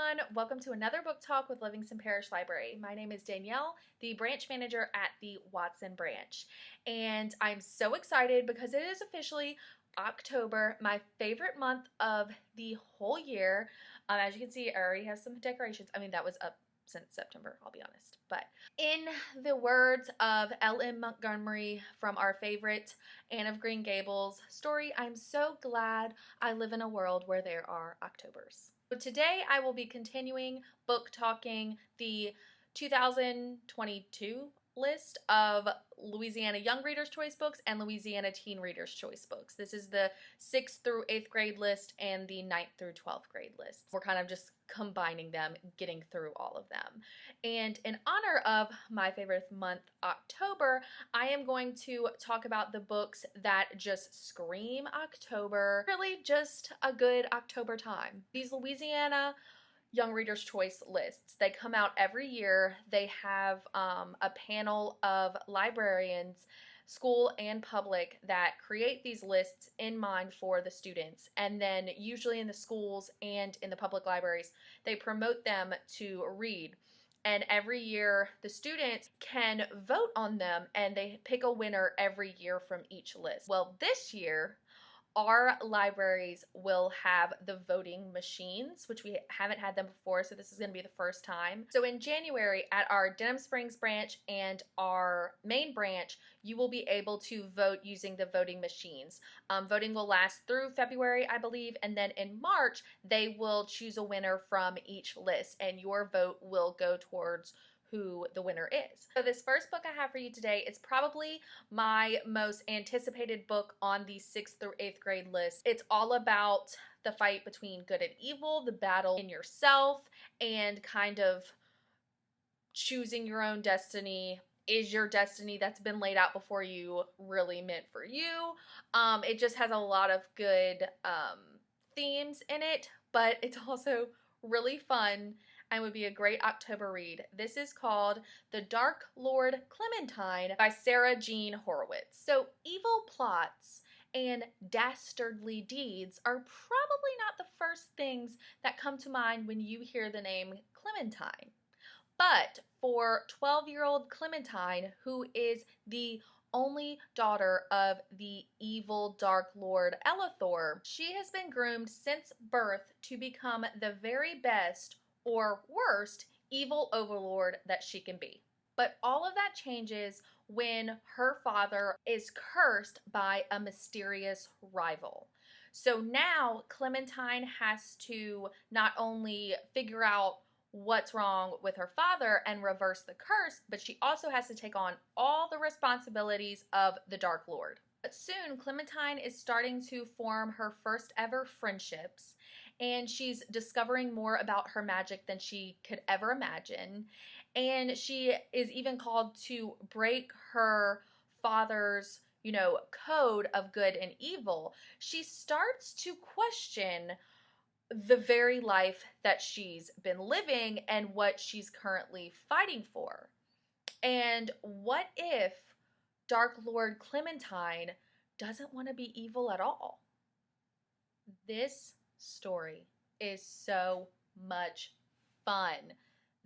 everyone. Welcome to another book talk with Livingston Parish Library. My name is Danielle, the branch manager at the Watson branch. And I'm so excited because it is officially October, my favorite month of the whole year. As you can see, I already have some decorations. I mean, that was up since September, I'll be honest. But in the words of L.M. Montgomery from our favorite Anne of Green Gables story, I'm so glad I live in a world where there are Octobers. So today I will be continuing book talking the 2022 list of Louisiana Young Readers Choice books and Louisiana Teen Readers Choice books. This is the 6th through 8th grade list and the 9th through 12th grade list. We're kind of just combining them, getting through all of them. And in honor of my favorite month, October, I am going to talk about the books that just scream October, really just a good October time. These Louisiana Young Readers Choice lists. They come out every year. They have a panel of librarians, school and public, that create these lists in mind for the students. And then usually in the schools and in the public libraries, they promote them to read. And every year the students can vote on them and they pick a winner every year from each list. Well, this year, our libraries will have the voting machines, which we haven't had them before, so this is going to be the first time. So in January, at our Denham Springs branch and our main branch, you will be able to vote using the voting machines. Voting will last through February, I believe, and then in March, they will choose a winner from each list, and your vote will go towards who the winner is. So this first book I have for you today is probably my most anticipated book on the 6th through 8th grade list. It's all about the fight between good and evil, the battle in yourself, and kind of choosing your own destiny. Is your destiny that's been laid out before you really meant for you? It just has a lot of good themes in it, but it's also really fun and would be a great October read. This is called The Dark Lord Clementine by Sarah Jean Horowitz. So evil plots and dastardly deeds are probably not the first things that come to mind when you hear the name Clementine. But for 12-year-old Clementine, who is the only daughter of the evil Dark Lord Elithor, she has been groomed since birth to become the very best or worst evil overlord that she can be. But all of that changes when her father is cursed by a mysterious rival. So now Clementine has to not only figure out what's wrong with her father and reverse the curse, but she also has to take on all the responsibilities of the Dark Lord. But soon Clementine is starting to form her first ever friendships, and she's discovering more about her magic than she could ever imagine. And she is even called to break her father's, code of good and evil. She starts to question the very life that she's been living and what she's currently fighting for. And what if Dark Lord Clementine doesn't want to be evil at all? This story is so much fun.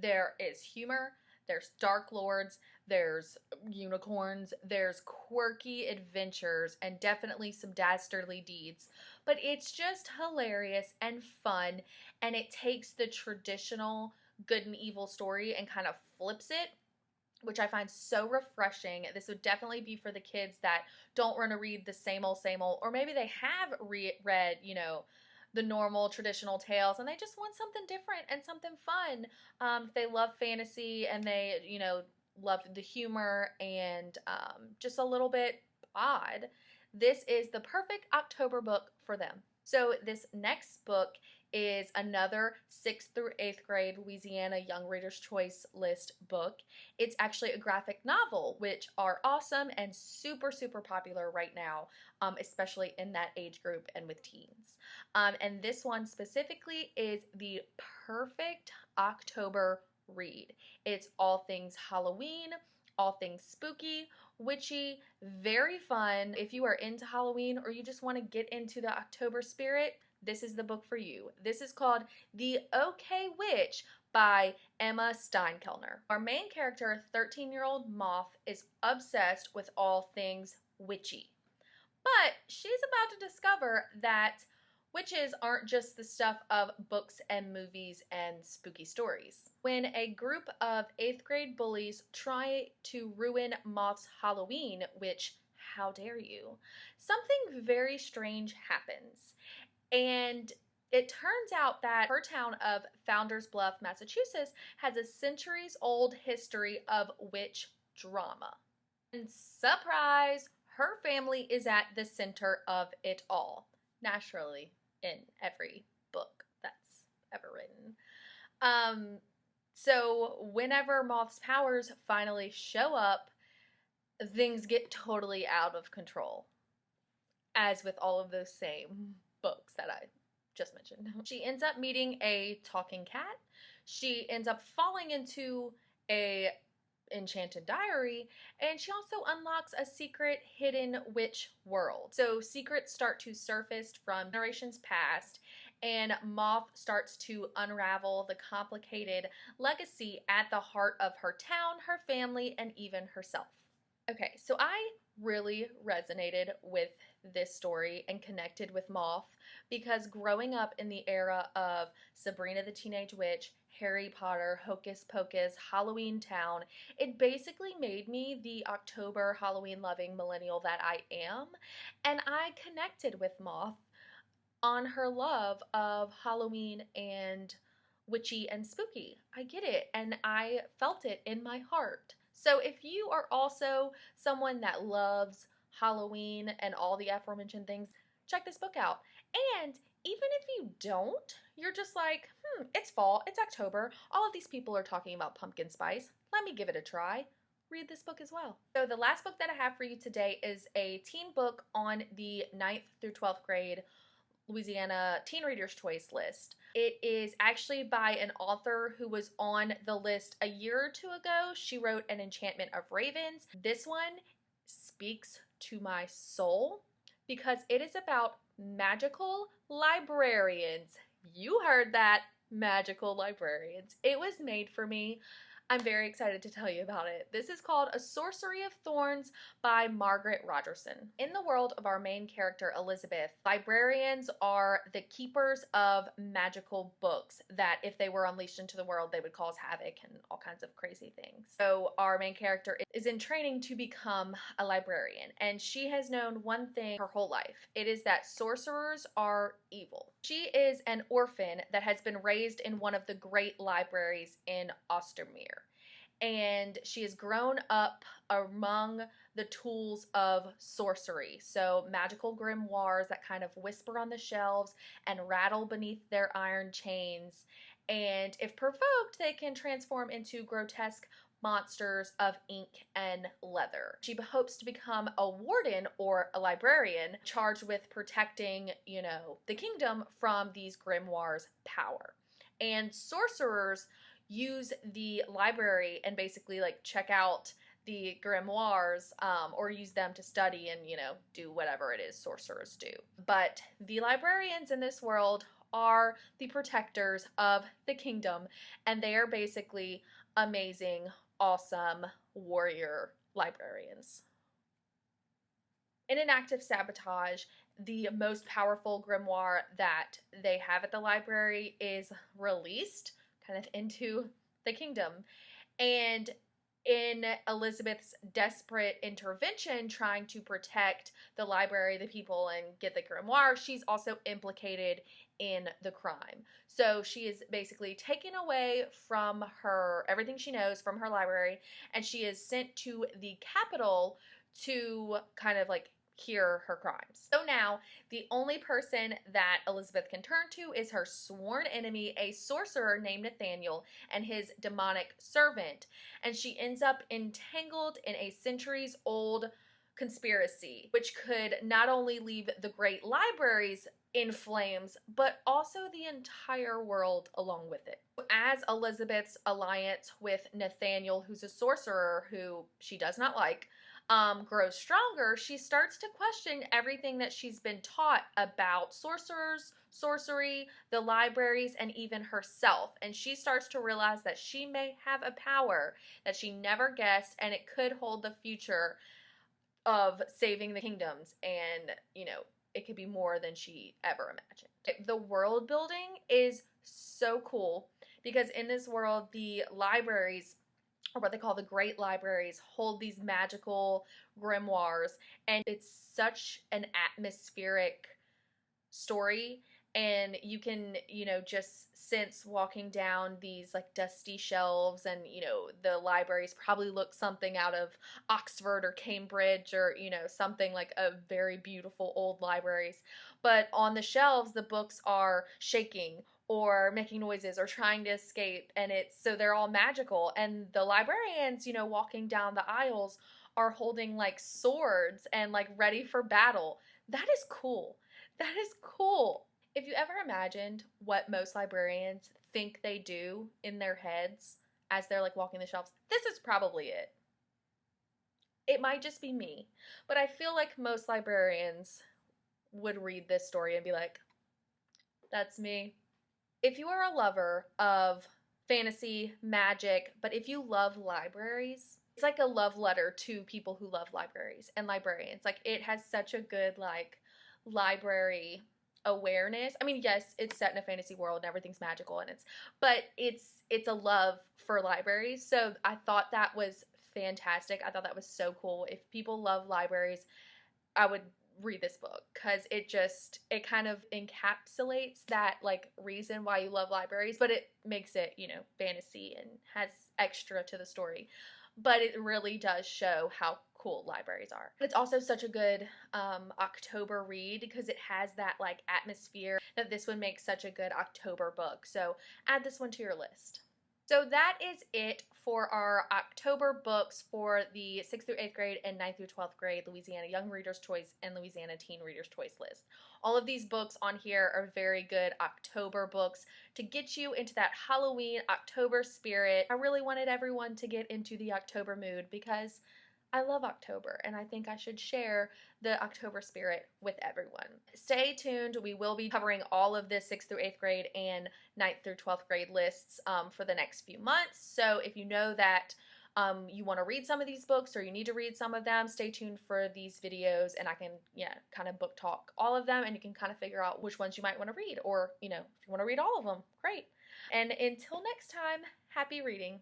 There is humor, there's dark lords, there's unicorns, there's quirky adventures, and definitely some dastardly deeds. But it's just hilarious and fun, and it takes the traditional good and evil story and kind of flips it, which I find so refreshing. This would definitely be for the kids that don't want to read the same old, or maybe they have read, the normal traditional tales and they just want something different and something fun. If they love fantasy and they, love the humor and just a little bit odd, this is the perfect October book for them. So this next book is another 6th through 8th grade Louisiana Young Readers Choice list book. It's actually a graphic novel, which are awesome and super, super popular right now, especially in that age group and with teens. And this one specifically is the perfect October read. It's all things Halloween, all things spooky, witchy, very fun. If you are into Halloween or you just want to get into the October spirit, this is the book for you. This is called The OK Witch by Emma Steinkellner. Our main character, 13-year-old Moth, is obsessed with all things witchy. But she's about to discover that witches aren't just the stuff of books and movies and spooky stories. When a group of 8th grade bullies try to ruin Moth's Halloween, which, how dare you, something very strange happens. And it turns out that her town of Founder's Bluff, Massachusetts, has a centuries-old history of witch drama. And surprise, her family is at the center of it all. Naturally, in every book that's ever written. So whenever Moth's powers finally show up, things get totally out of control. As with all of those same books that I just mentioned. She ends up meeting a talking cat. She ends up falling into a enchanted diary, and she also unlocks a secret hidden witch world. So secrets start to surface from generations past, and Moth starts to unravel the complicated legacy at the heart of her town, her family, and even herself. Okay, so I really resonated with this story and connected with Moth because growing up in the era of Sabrina the Teenage Witch, Harry Potter, Hocus Pocus, Halloween Town, it basically made me the October Halloween loving millennial that I am, and I connected with Moth on her love of Halloween and witchy and spooky. I get it, and I felt it in my heart. So if you are also someone that loves Halloween and all the aforementioned things, check this book out. And even if you don't, you're just like, it's fall, it's October, all of these people are talking about pumpkin spice, let me give it a try. Read this book as well. So the last book that I have for you today is a teen book on the 9th through 12th grade Louisiana Teen Readers Choice list. It is actually by an author who was on the list a year or two ago. She wrote An Enchantment of Ravens. This one speaks to my soul because it is about magical librarians. You heard that, magical librarians. It was made for me. I'm very excited to tell you about it. This is called A Sorcery of Thorns by Margaret Rodgerson. In the world of our main character, Elizabeth, librarians are the keepers of magical books that if they were unleashed into the world, they would cause havoc and all kinds of crazy things. So our main character is in training to become a librarian, and she has known one thing her whole life. It is that sorcerers are evil. She is an orphan that has been raised in one of the great libraries in Ostermere. And she has grown up among the tools of sorcery. So magical grimoires that kind of whisper on the shelves and rattle beneath their iron chains. And if provoked, they can transform into grotesque monsters of ink and leather. She hopes to become a warden or a librarian charged with protecting, the kingdom from these grimoires' power. And sorcerers use the library and basically check out the grimoires or use them to study and, do whatever it is sorcerers do. But the librarians in this world are the protectors of the kingdom, and they are basically amazing, awesome warrior librarians. In an act of sabotage, the most powerful grimoire that they have at the library is released kind of into the kingdom. And in Elizabeth's desperate intervention trying to protect the library, the people, and get the grimoire, she's also implicated in the crime. So she is basically taken away from everything she knows from her library, and she is sent to the capital to kind of hear her crimes. So now, the only person that Elizabeth can turn to is her sworn enemy, a sorcerer named Nathaniel, and his demonic servant. And she ends up entangled in a centuries-old conspiracy, which could not only leave the great libraries in flames, but also the entire world along with it. As Elizabeth's alliance with Nathaniel, who's a sorcerer who she does not like, grows stronger, she starts to question everything that she's been taught about sorcerers, sorcery, the libraries, and even herself. And she starts to realize that she may have a power that she never guessed, and it could hold the future of saving the kingdoms. And, you know, it could be more than she ever imagined. The world building is so cool because in this world, the libraries, or what they call the great libraries, hold these magical grimoires, and it's such an atmospheric story. And you can, you know, just sense walking down these like dusty shelves, and, you know, the libraries probably look something out of Oxford or Cambridge, or, you know, something like a very beautiful old libraries. But on the shelves, the books are shaking or making noises or trying to escape, and so they're all magical. And the librarians, you know, walking down the aisles are holding like swords and like ready for battle. That is cool. That is cool. If you ever imagined what most librarians think they do in their heads as they're like walking the shelves, this is probably it. It might just be me, but I feel like most librarians would read this story and be like, that's me. If you are a lover of fantasy, magic, but if you love libraries, it's like a love letter to people who love libraries and librarians. Like, it has such a good like library awareness. I mean, yes, it's set in a fantasy world and everything's magical, and but it's a love for libraries. So I thought that was fantastic. I thought that was so cool. If people love libraries, I would read this book because it kind of encapsulates that like reason why you love libraries, but it makes it, you know, fantasy and has extra to the story. But it really does show how cool libraries are. It's also such a good October read because it has that like atmosphere that this would make such a good October book. So add this one to your list. So that is it for our October books for the 6th through 8th grade and 9th through 12th grade Louisiana Young Readers Choice and Louisiana Teen Readers Choice list. All of these books on here are very good October books to get you into that Halloween October spirit. I really wanted everyone to get into the October mood because I love October, and I think I should share the October spirit with everyone. Stay tuned. We will be covering all of the 6th through 8th grade and 9th through 12th grade lists for the next few months. So if you know that you want to read some of these books or you need to read some of them, stay tuned for these videos, and I can, kind of book talk all of them, and you can kind of figure out which ones you might want to read, or, if you want to read all of them, great. And until next time, happy reading.